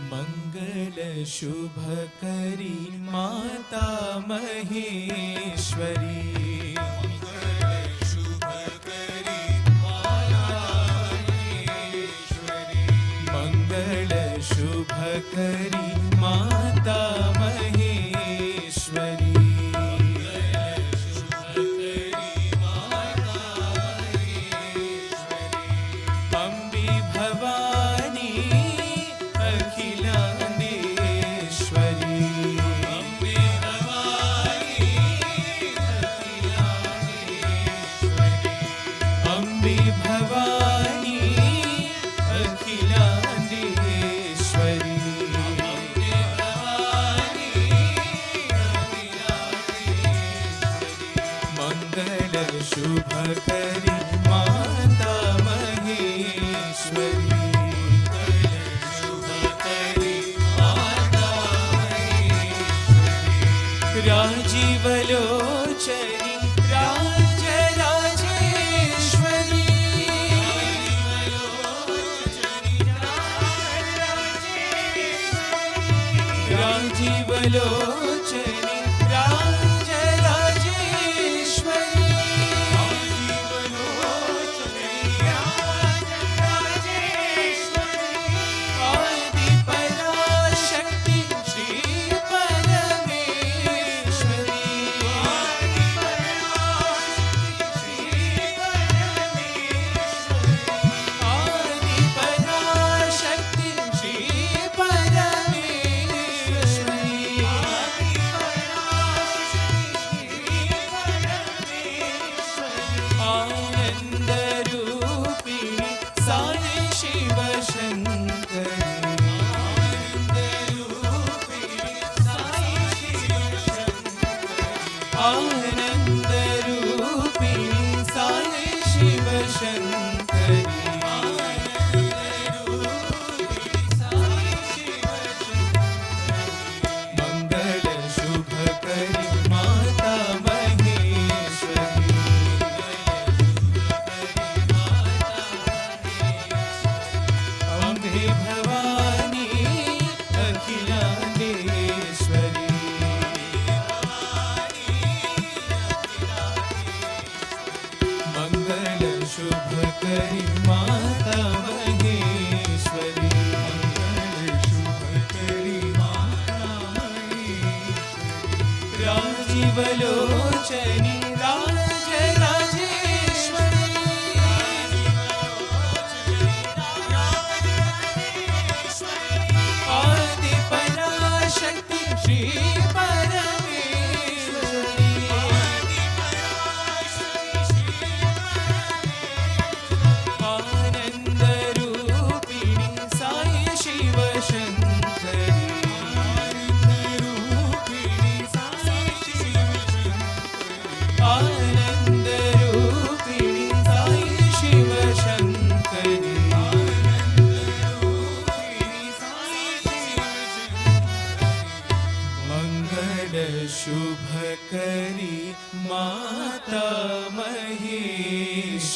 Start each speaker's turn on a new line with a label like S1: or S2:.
S1: मंगल शुभ करी माता महेश्वरी। मंगल शुभ करी माता महेश्वरी। मंगल शुभ करी माता महेश्वरी। अम्बे भवानी अखिलांडेश्वरी। अम्बे भवानी अखिलांडेश्वरी। अम्बे भवानी अखिलांडेश्वरी। अम्बे भवानी अखिलांडेश्वरी। मंगल शुभ करी माता महेश्वरी। राजीवलोचनी राजराजेश्वरी। राजीवलोचनी राजराजेश्वरी। आदि पराशक्ति श्री परमेश्वरी। आदि पराशक्ति श्री परमेश्वरी। आनंद रूपिणी साई शिव शंकरी। आनंद रूपिणी साई शिव शंकरी। मंगल शुभ करी माता महेश्वरी। अम्बे भवानी अखिलांडेश्वरी। मंगल शुभ करी माता महेश्वरी। मंगल शुभ करी माता महेश्वरी। राजीवलोचनी राजराजेश्वरी। आदि पराशक्ति श्री परमेश्वरी। आनंद रूपिणी साई शिव शंकरी। आनंद रूपिणी साई शिव शंकरी। मंगल शुभ करी माता महेश्वरी।